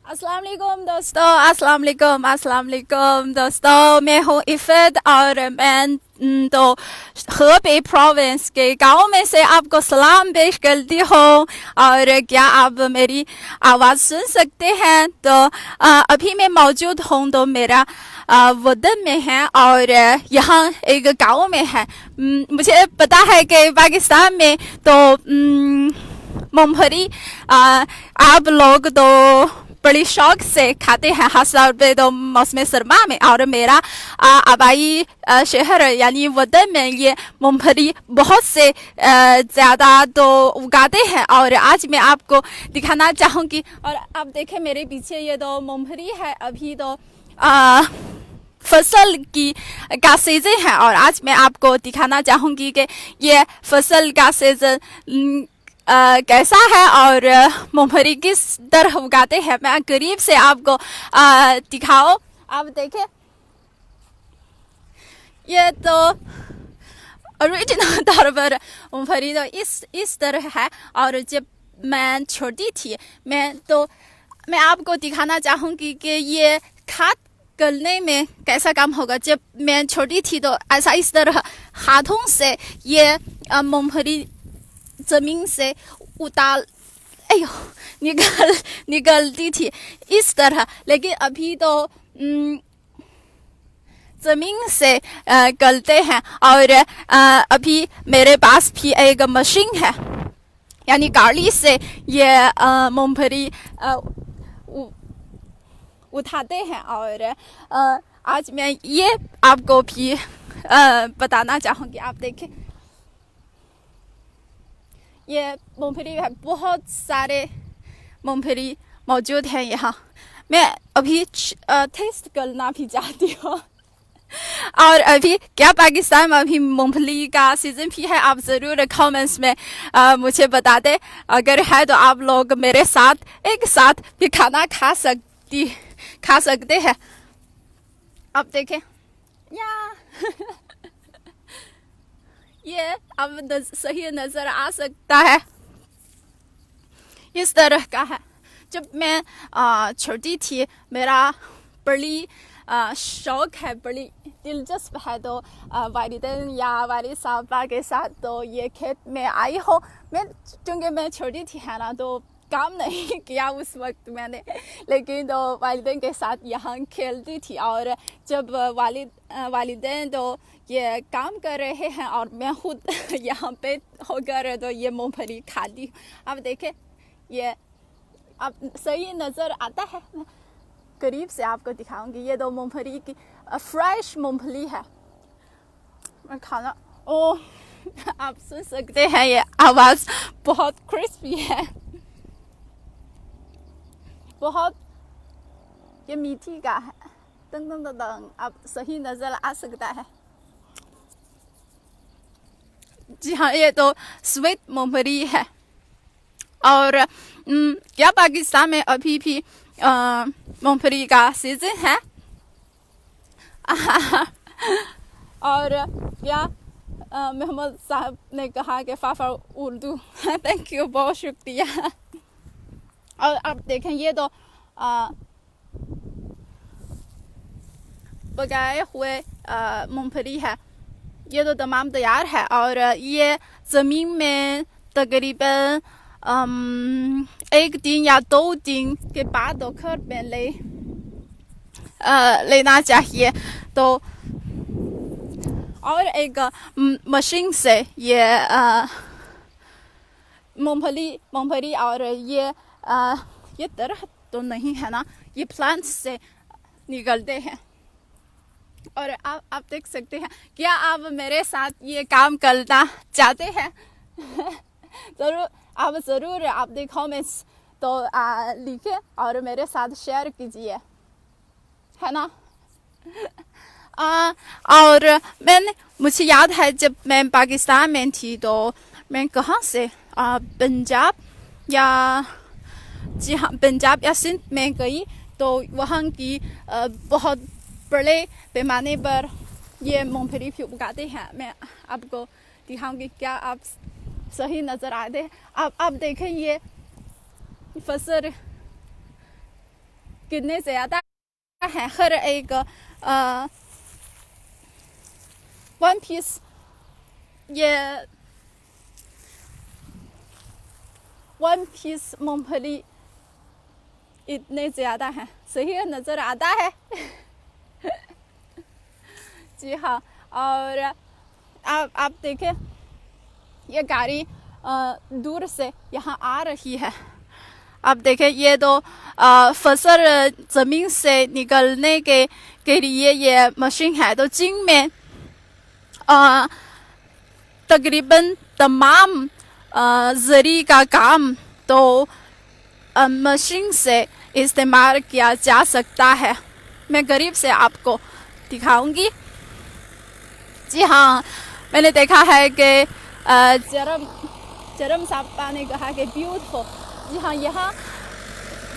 अस्सलाम वालेकुम दोस्तों, मैं हूँ इफ़त और मैं तो हेबई प्रोविंस के गांव में से आपको सलाम पेश करती हूँ। और क्या आप मेरी आवाज़ सुन सकते हैं? तो अभी मैं मौजूद हूँ तो मेरा वतन में है और यहाँ एक गांव में है। मुझे पता है कि पाकिस्तान में तो मूंगफली आप लोग तो बड़ी शौक से खाते हैं, खास तौर पे तो मौसम सरमा में। और मेरा आबाई शहर यानी वतन में ये मूंगफली बहुत से ज़्यादा तो उगाते हैं। और आज मैं आपको दिखाना चाहूँगी। और आप देखें मेरे पीछे ये तो मूंगफली है, अभी तो फसल का सीजन है। और आज मैं आपको दिखाना चाहूँगी कि ये फसल का सीजन कैसा है और मूंगफली किस तरह उगाते हैं। मैं करीब से आपको दिखाओ। आप देखें ये तो ओरिजिनल तौर पर मूंगफली तो इस तरह है। और जब मैं छोटी थी मैं आपको दिखाना चाहूँगी कि ये खाद करने में कैसा काम होगा। जब मैं छोटी थी तो ऐसा इस तरह हाथों से ये मूंगफली जमीन से उतार निकलती थी इस तरह। लेकिन अभी तो जमीन से गलते हैं। और अभी मेरे पास भी एक मशीन है, यानी गाड़ी से ये मूंगफली उठाते हैं। और आज मैं ये आपको भी बताना चाहूँगी। आप देखें ये मूंगफली है, बहुत सारे मूंगफली मौजूद हैं यहाँ। मैं अभी टेस्ट करना भी चाहती हूँ। और अभी क्या पाकिस्तान में अभी मूंगफली का सीज़न भी है? आप ज़रूर कमेंट्स में मुझे बता दें। अगर है तो आप लोग मेरे साथ एक साथ भी खाना खा सकते हैं। आप देखें या ये अब सही नज़र आ सकता है, इस तरह का है। जब मैं छोटी थी मेरा बड़ी शौक है, बड़ी दिलचस्प है। तो वालिदैन या वालिद साहबा के साथ तो ये खेत में आई हो। चूँकि मैं छोटी थी है ना, तो काम नहीं किया उस वक्त मैंने, लेकिन तो वालिदैन के साथ यहाँ खेलती थी। और जब वालिदैन तो ये काम कर रहे हैं और मैं खुद यहाँ पे होकर तो ये मूंगफली खाती। अब देखें ये अब सही नज़र आता है, करीब से आपको दिखाऊंगी। ये तो मूंगफली की फ्रेश मूंगफली है। मैं खाना आप सुन सकते हैं, ये आवाज़ बहुत क्रिस्पी है, बहुत ये मीठी का है। दंग दंग दंग दंग, अब सही नज़र आ सकता है। जी हाँ, ये तो स्वीट मूंगफली है। और क्या पाकिस्तान में अभी भी मूंगफली का सीज़न है? और क्या मोहम्मद साहब ने कहा कि फाफा उर्दू। थैंक यू, बहुत शुक्रिया। और आप देखें ये तो पकाए हुए मूंगफली है। ये तो तमाम तैयार है। और ये ज़मीन में तकरीबन 1 दिन या 2 दिन के बाद तो घर में लेना चाहिए। तो और एक मशीन से ये मूंगफली और ये तरह तो नहीं है ना, ये प्लांट्स से निकलते हैं। और आप देख सकते हैं। क्या आप मेरे साथ ये काम करना चाहते हैं? ज़रूर आप कमेंट्स तो लिखें और मेरे साथ शेयर कीजिए, है ना। और मुझे याद है जब मैं पाकिस्तान में थी तो मैं कहाँ से पंजाब या सिंध में गई। तो वहाँ की बहुत बड़े पैमाने पर ये मूंगफली भी उगाते हैं। मैं आपको दिखाऊंगी, क्या आप सही नज़र आते हैं। आप देखें ये फसल कितने ज़्यादा है। हर एक वन पीस मूंगफली इतने ज़्यादा हैं। सही नज़र आता है। जी हाँ। और आप देखें ये गाड़ी दूर से यहाँ आ रही है। आप देखें ये तो फसल ज़मीन से निकलने के लिए ये मशीन है। तो चीन में तकरीबन तमाम ज़री का काम तो मशीन से इस्तेमाल किया जा सकता है। मैं करीब से आपको दिखाऊंगी। जी हाँ, मैंने देखा है कि जरम साहब ने कहा कि ब्यूटीफुल। जी हाँ, यहाँ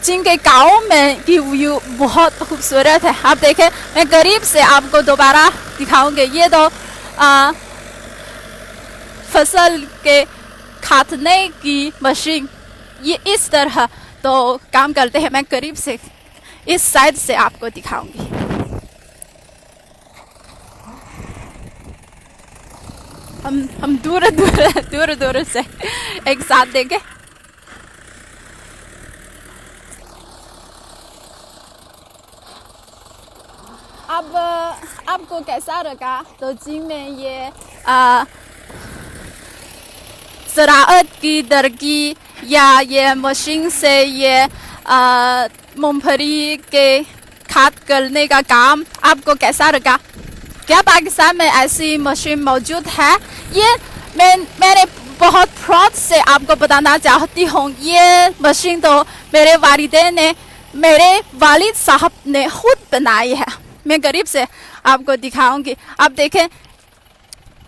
चीन के गाँव में की व्यू बहुत खूबसूरत है। आप देखें, मैं करीब से आपको दोबारा दिखाऊंगी। ये तो फसल के काटने की मशीन ये इस तरह तो काम करते हैं। मैं करीब से इस साइड से आपको दिखाऊंगी। हम दूर से एक साथ देखें। अब आपको कैसा लगा? तो चीन में ये ज़राअत की तरक्की या ये मशीन से ये मूंगफली के खाद करने का काम आपको कैसा लगा? क्या पाकिस्तान में ऐसी मशीन मौजूद है? ये मैंने बहुत प्राउड से आपको बताना चाहती हूँ। ये मशीन तो मेरे वालिदैन ने, मेरे वालिद साहब ने खुद बनाई है। मैं करीब से आपको दिखाऊंगी। आप देखें,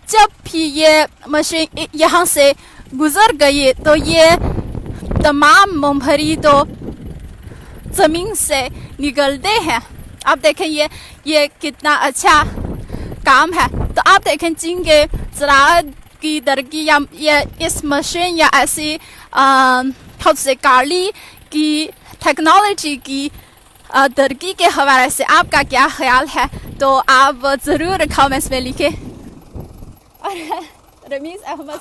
जब भी ये मशीन यहाँ से गुजर गई तो ये तमाम मूंगफली तो ज़मीन से निकलते हैं। आप देखें ये कितना अच्छा काम है। तो आप देखें चीन के ज़राअत की तरक्की या ये इस मशीन या ऐसी बहुत से गाड़ी की टेक्नोलॉजी की तरक्की के हवाले से आपका क्या ख्याल है? तो आप ज़रूर कमेंट्स में लिखें। और रमीज़ अहमद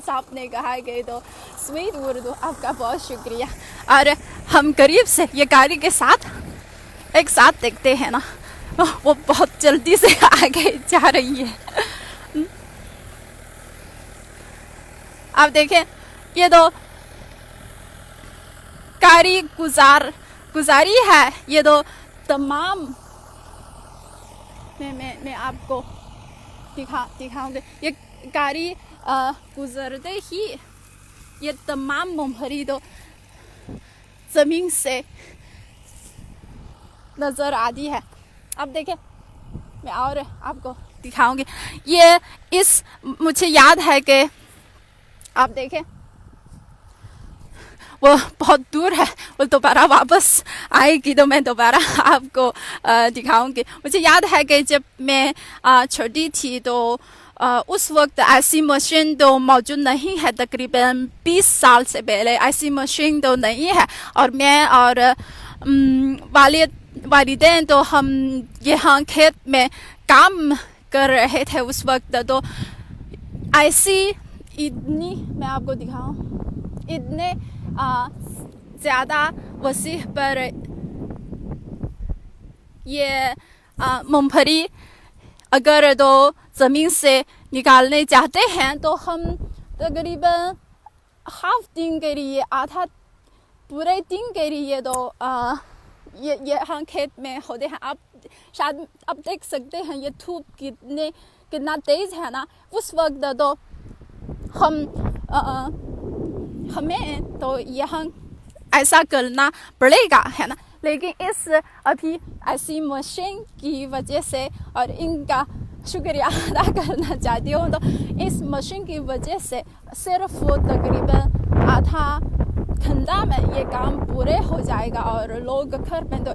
साहब ने कहा कि तो स्वीट उर्दू, आपका बहुत शुक्रिया। और हम करीब से ये गाड़ी के साथ एक साथ देखते हैं ना, वो बहुत जल्दी से आगे जा रही है। आप देखें, ये तो गाड़ी गुजारी है। ये तो तमाम मैं आपको दिखाऊंगी। ये गाड़ी गुजरते ही ये तमाम मूंगफली तो ज़मीन से नज़र आती है। अब देखें, मैं और आपको दिखाऊंगी। ये मुझे याद है कि आप देखें वो बहुत दूर है, वो दोबारा वापस आएगी तो मैं दोबारा आपको दिखाऊंगी। मुझे याद है कि जब मैं छोटी थी तो उस वक्त ऐसी मशीन तो मौजूद नहीं है। तकरीबन 20 साल से पहले ऐसी मशीन तो नहीं है। और मैं और वालिदैन तो हम यहाँ खेत में काम कर रहे थे उस वक्त। तो ऐसी मैं आपको दिखाऊं, इतने ज़्यादा वसीह पर ये मूंगफली अगर तो ज़मीन से निकालने चाहते हैं तो हम तकरीबन हाफ दिन के लिए, आधा पूरे दिन के लिए तो ये हम खेत में होते हैं। आप शायद आप देख सकते हैं ये धूप कितना तेज़ है ना। उस वक्त तो हमें तो यहाँ ऐसा करना पड़ेगा, है ना। लेकिन अभी ऐसी मशीन की वजह से और इनका शुक्रिया अदा करना चाहती हूँ। तो इस मशीन की वजह से सिर्फ वो तकरीबन आधा घंटा में ये काम पूरे हो जाएगा और लोग घर में तो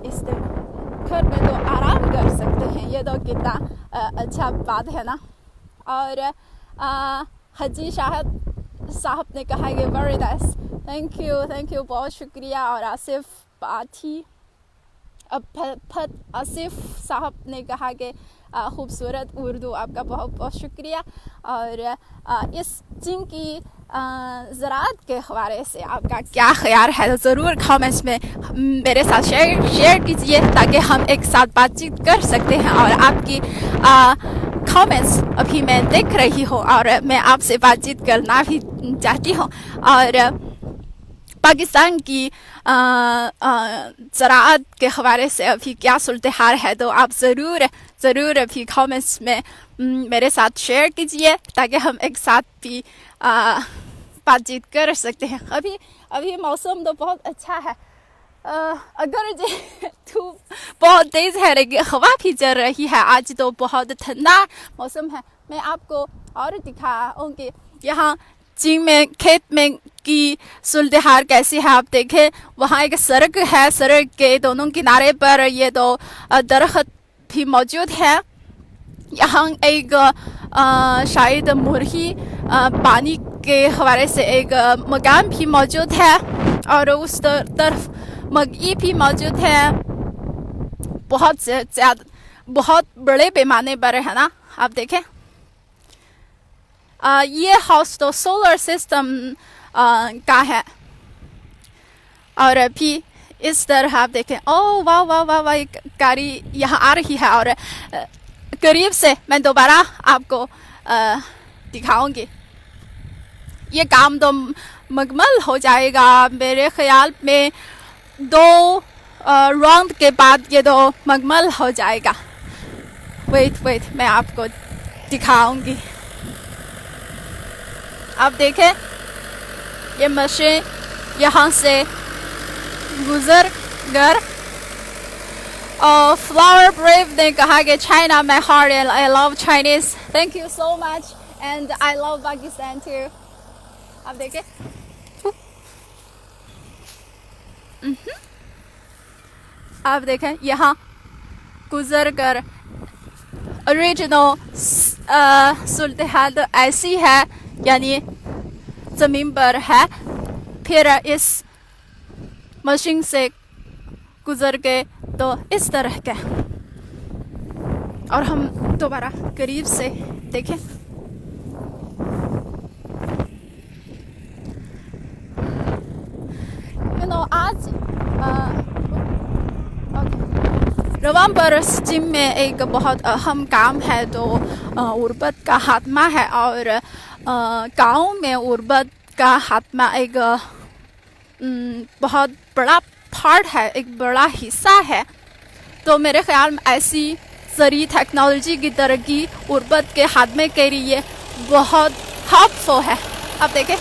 आराम कर सकते हैं। ये तो कितना अच्छा बात है ना। और हाजी साहब ने कहा कि वेरी नाइस, थैंक यू, बहुत शुक्रिया। और आसिफ पाठी फत आसिफ साहब ने कहा कि खूबसूरत उर्दू, आपका बहुत बहुत शुक्रिया। और इस चीन की ज़राअत के हवाले से आपका क्या ख्याल है, तो ज़रूर कमेंट्स में मेरे साथ शेयर कीजिए ताकि हम एक साथ बातचीत कर सकते हैं। और आपकी कमेंट्स अभी मैं देख रही हूँ और मैं आपसे बातचीत करना भी चाहती हूँ। और पाकिस्तान की ज़राअत के हवाले से अभी क्या सूरत हाल है, तो आप ज़रूर अभी कमेंट्स में मेरे साथ शेयर कीजिए ताकि हम एक साथ भी बातचीत कर सकते हैं। अभी मौसम तो बहुत अच्छा है। अगर धूप बहुत तेज़ है लेकिन हवा भी चल रही है। आज तो बहुत ठंडा मौसम है। मैं आपको और दिखाऊंगी यहाँ चीन में खेत में की सूरत हाल कैसी है। आप देखें वहाँ एक सड़क है, सड़क के दोनों किनारे पर ये दो दरख्त भी मौजूद है। यहाँ एक शायद मुर्गी पानी के हवाले से एक मकान भी मौजूद है और उस तरफ मगी भी मौजूद है। बहुत ज़्यादा, बहुत बड़े पैमाने पर है ना। आप देखें ये हाउस तो सोलर सिस्टम का है। और अभी इस तरह आप देखें, ओह वाह वाह वाह वाह, गाड़ी यहाँ आ रही है और करीब से मैं दोबारा आपको दिखाऊंगी। ये काम तो मुकम्मल हो जाएगा मेरे ख्याल में 2 राउंड के बाद ये तो मुकम्मल हो जाएगा। वेट मैं आपको दिखाऊंगी। आप देखें ये मशीन यहाँ से गुजर कर और फ्लावर ब्रेव ने कहा कि China my heart and I love Chinese. Thank you so much and I love Pakistan too. आप देखें आप देखें यहाँ गुजर कर ओरिजिनल सूरत हाल तो ऐसी है, यानी ज़मीन पर है, फिर इस मशीन से गुजर के तो इस तरह के। और हम दोबारा करीब से देखें आज नवंबर चीन में एक बहुत अहम काम है तो उर्बत का खात्मा है। और गाँव में उर्बत का खात्मा एक बहुत बड़ा पार्ट है, एक बड़ा हिस्सा है। तो मेरे ख्याल में ऐसी ज़रूरी टेक्नोलॉजी की तरक्की उर्बत के खात्मे के लिए बहुत हेल्पफुल है। आप देखें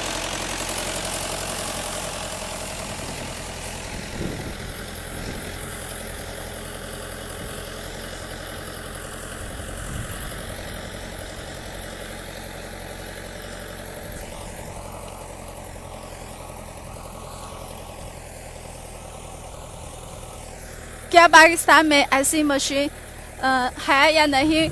क्या पाकिस्तान में ऐसी मशीन है या नहीं।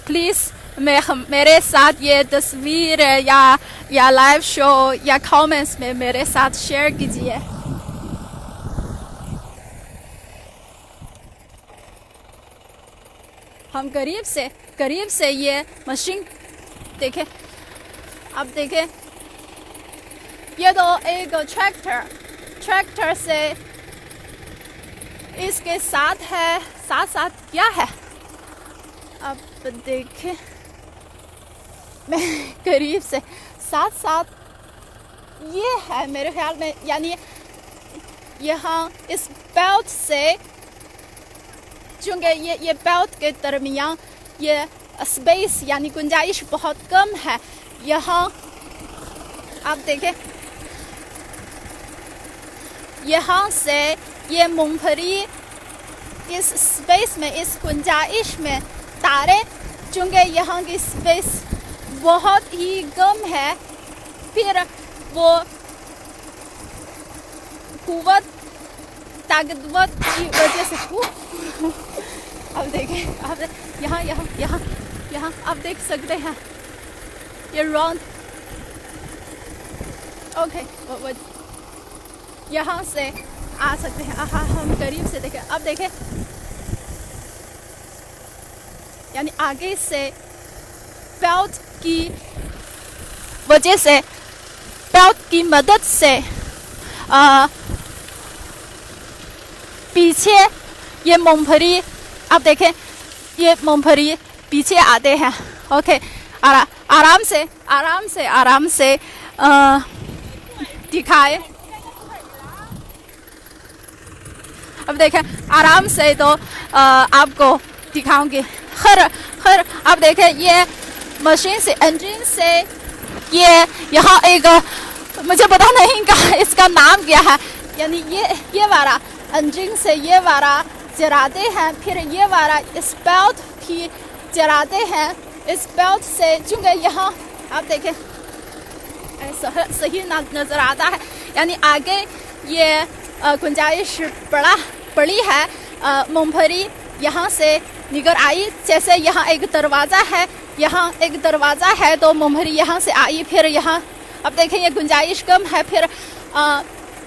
प्लीज़ मेरे साथ ये तस्वीर या लाइव शो या कमेंट्स में मेरे साथ शेयर कीजिए। हम करीब से ये मशीन देखें। आप देखें ये तो एक ट्रैक्टर से इसके साथ क्या है अब देखें। मैं करीब से साथ ये है मेरे ख्याल में, यानी यहाँ इस बेल्ट से, चूँकि ये बेल्ट के दरमियान ये स्पेस यानी गुंजाइश बहुत कम है। यहाँ आप देखें यहाँ से ये मूंगफली इस स्पेस में, इस गुंजाइश में तारे, चूँकि यहाँ की स्पेस बहुत ही कम है, फिर वो कुव्वत ताकतवर की वजह से अब देखें आप यहाँ आप देख सकते हैं ये राउंड। ओके यहाँ से आ सकते हैं। हाँ, हम करीब से देखें। अब देखें, यानी आगे से बेल्ट की वजह से, बेल्ट की मदद से पीछे ये मूंगफली, आप देखें ये मूंगफली पीछे आते हैं। ओके, आराम से आराम से आराम से दिखाए। अब देखें आराम से तो आपको दिखाऊंगी। खैर आप देखें ये मशीन से, इंजन से, ये यहाँ एक मुझे पता नहीं का इसका नाम क्या है, यानी ये वाला इंजन से ये वाला जलाते हैं, फिर ये वाला इस बेल्ट भी जलाते हैं। इस बेल्ट से चूँकि यहाँ आप देखें सही नज़र आता है, यानी आगे ये गुंजाइश बड़ी है। मूंगफली यहाँ से निकल आई, जैसे यहाँ एक दरवाज़ा है, यहाँ एक दरवाज़ा है तो मूंगफली यहाँ से आई, फिर यहाँ अब देखें ये गुंजाइश कम है, फिर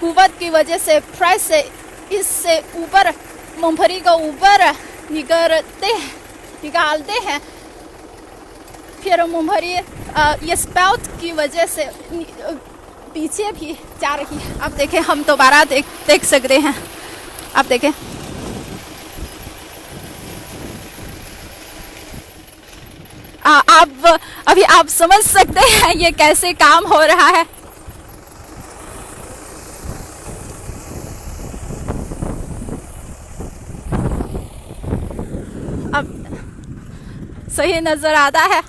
कुव्वत की वजह से, प्रेस से इससे ऊपर मूंगफली को ऊपर निकालते हैं। फिर मूंगफली इस बेल्ट की वजह से पीछे भी जा रही है। अब देखें हम दोबारा देख सकते हैं। आप देखें आप अभी आप समझ सकते हैं ये कैसे काम हो रहा है। अब सही नजर आता है।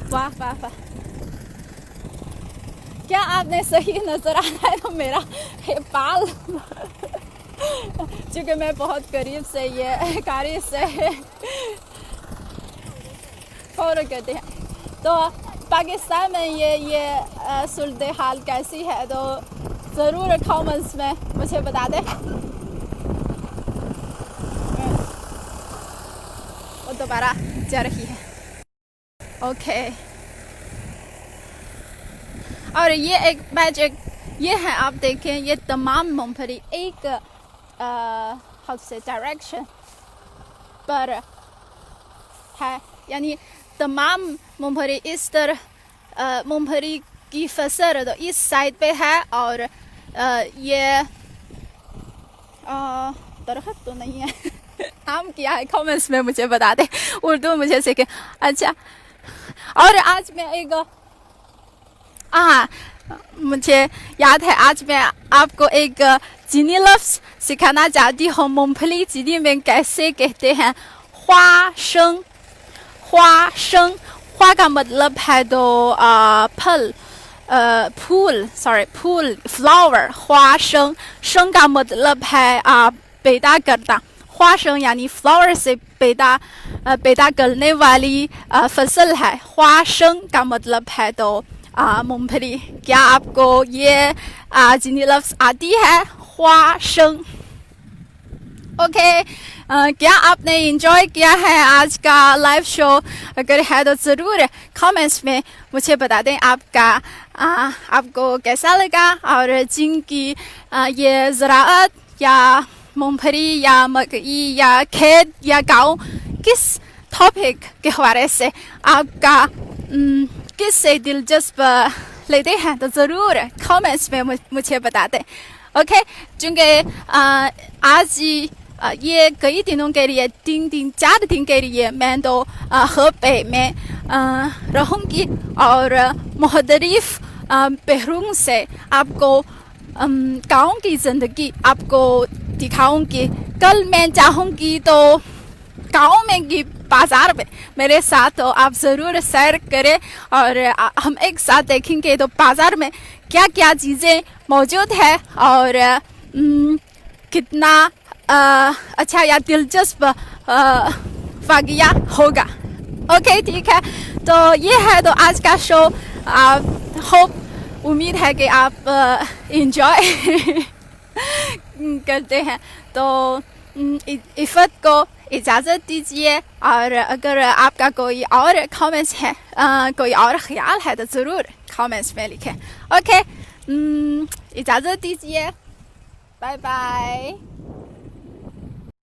वाह वाह वाह, क्या आपने सही नजर आता है तो मेरा बाल क्योंकि मैं बहुत करीब से ये कारी से फॉलो करते हैं। तो पाकिस्तान में ये सूरत हाल कैसी है तो ज़रूर कमेंट्स में मुझे बता दें। वो दोबारा जा रही है। ओके, और ये एक मैजिक ये है, आप देखें ये तमाम मूंगफली एक हाउ से डायरेक्शन पर है, यानी तमाम मूंगफली इस तरह मूंगफली की फसल तो इस साइड पे है, और ये दरख्त तो नहीं है नाम क्या है कमेंट्स में मुझे बता दे, उर्दू मुझे सीखे। अच्छा, और आज मैं एक मुझे याद है, आज मैं आपको एक चीनी लफ्ज़ सिखाना चाहती हूँ। मूंगफली चीनी में कैसे कहते हैं? हुआ शंग। हुआ शंग, हुआ का मतलब है तो फल, फूल, फूल, फ्लावर। हुआ शंग, शंग का मतलब है पैदा करता। हुआ शंग यानी फ्लावर से पैदा करने वाली फसल है। हुआ शंग का मतलब है तो मूंगफली। क्या आपको ये चीनी लफ्ज़ आती है? हुआ शंग। ओके, क्या आपने एंजॉय किया है आज का लाइव शो? अगर है तो ज़रूर कमेंट्स में मुझे बता दें आपको कैसा लगा, और जिनकी ये ज़राअत या मूंगफली या मकई या खेत या गाँव किस टॉपिक के हवाले से आपका किस से दिलचस्प लेते हैं तो ज़रूर कमेंट्स में मुझे बता दें। ओके, चूँकि आज ये कई दिनों के लिए 4 दिन के लिए मैं तो हेबे में रहूँगी, और मुख्तलिफ पहलुओं से आपको गाँव की ज़िंदगी आपको दिखाऊंगी। कल मैं चाहूँगी तो गाँव में की बाज़ार में मेरे साथ तो आप ज़रूर सैर करें, और हम एक साथ देखेंगे तो बाज़ार में क्या क्या चीज़ें मौजूद है और कितना अच्छा या दिलचस्प वाक़या होगा। ओके, ठीक है, तो ये है तो आज का शो। उम्मीद है कि आप एंजॉय करते हैं। तो इफ़त को इजाज़त दीजिए, और अगर आपका कोई और कमेंट्स है, कोई और ख्याल है तो ज़रूर comments 里面离开。OK，一家子弟姐，拜拜。